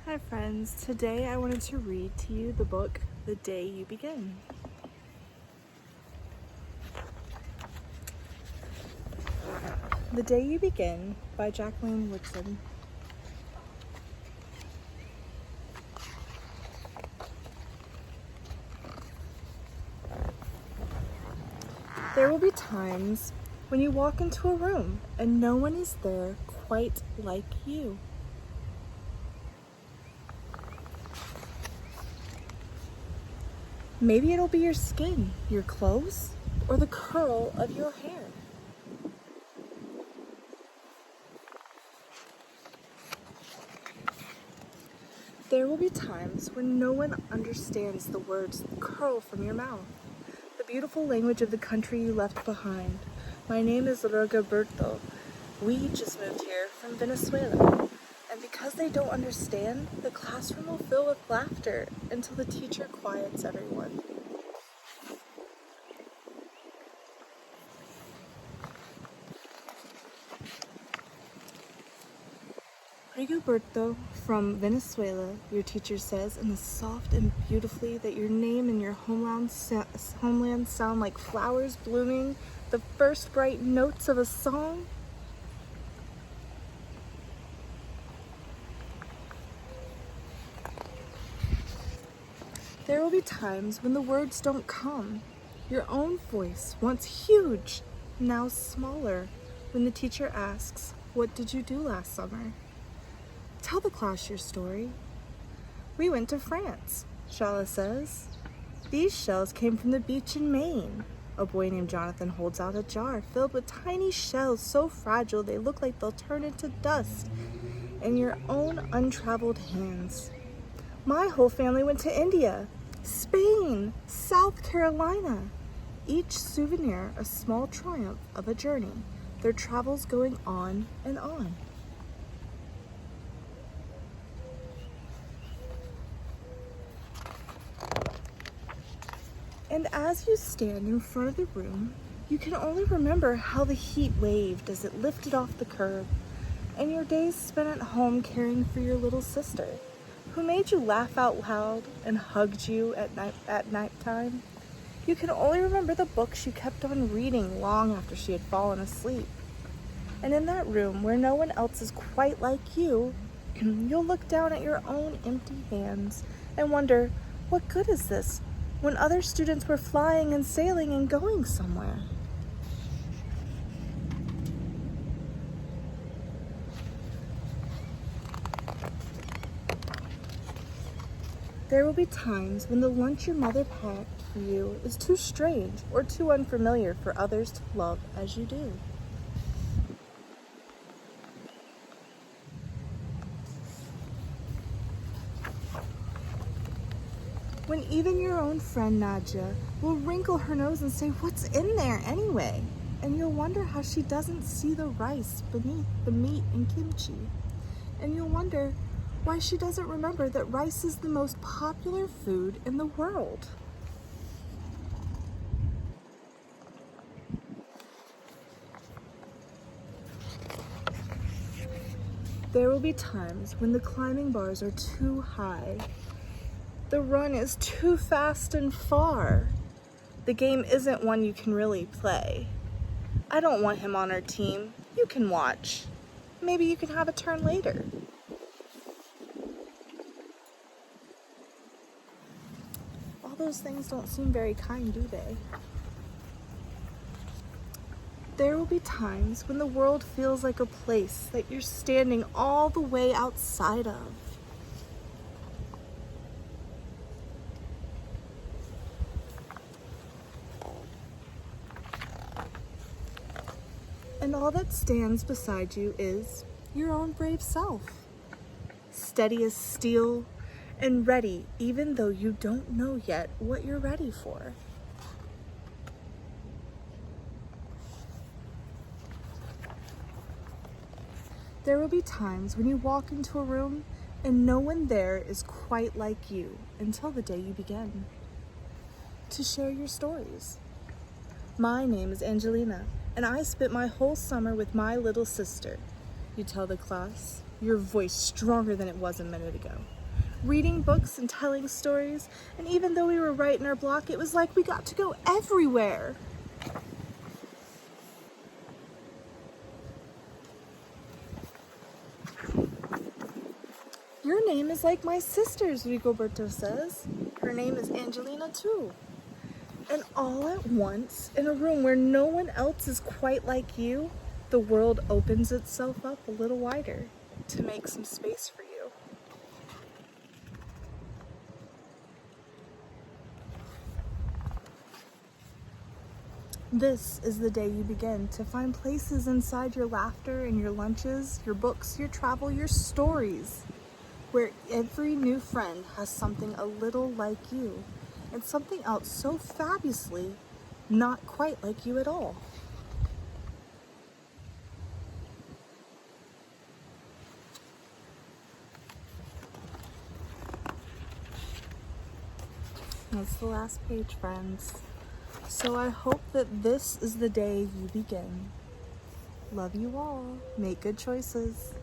Hi friends, today I wanted to read to you the book, The Day You Begin. The Day You Begin by Jacqueline Woodson. There will be times when you walk into a room and no one is there quite like you. Maybe it'll be your skin, your clothes, or the curl of your hair. There will be times when no one understands the words that curl from your mouth, the beautiful language of the country you left behind. My name is Roberto. We just moved here from Venezuela. And because they don't understand, the classroom will fill with laughter until the teacher quiets everyone. Rigoberto from Venezuela, your teacher says, in the soft and beautifully that your name and your homeland sound like flowers blooming, the first bright notes of a song. There will be times when the words don't come. Your own voice, once huge, now smaller, when the teacher asks, "What did you do last summer?" Tell the class your story. We went to France, Shala says. These shells came from the beach in Maine. A boy named Jonathan holds out a jar filled with tiny shells so fragile they look like they'll turn into dust in your own untraveled hands. My whole family went to India, Spain, South Carolina. Each souvenir a small triumph of a journey, their travels going on and on. And as you stand in front of the room, you can only remember how the heat waved as it lifted off the curb, and your days spent at home caring for your little sister, who made you laugh out loud and hugged you at nighttime. You can only remember the books you kept on reading long after she had fallen asleep. And in that room where no one else is quite like you, you'll look down at your own empty hands and wonder, what good is this when other students were flying and sailing and going somewhere? There will be times when the lunch your mother packed for you is too strange or too unfamiliar for others to love as you do. When even your own friend Nadja will wrinkle her nose and say, "What's in there anyway?" And you'll wonder how she doesn't see the rice beneath the meat and kimchi. And you'll wonder why she doesn't remember that rice is the most popular food in the world. There will be times when the climbing bars are too high. The run is too fast and far. The game isn't one you can really play. I don't want him on our team. You can watch. Maybe you can have a turn later. All those things don't seem very kind, do they? There will be times when the world feels like a place that you're standing all the way outside of. And all that stands beside you is your own brave self, steady as steel and ready even though you don't know yet what you're ready for. There will be times when you walk into a room and no one there is quite like you until the day you begin to share your stories. My name is Angelina, and I spent my whole summer with my little sister. You tell the class, your voice stronger than it was a minute ago. Reading books and telling stories, and even though we were right in our block, it was like we got to go everywhere. Your name is like my sister's, Rigoberto says. Her name is Angelina too. And all at once, in a room where no one else is quite like you, the world opens itself up a little wider to make some space for you. This is the day you begin to find places inside your laughter and your lunches, your books, your travel, your stories, where every new friend has something a little like you and something else so fabulously not quite like you at all. That's the last page, friends. So I hope that this is the day you begin. Love you all. Make good choices.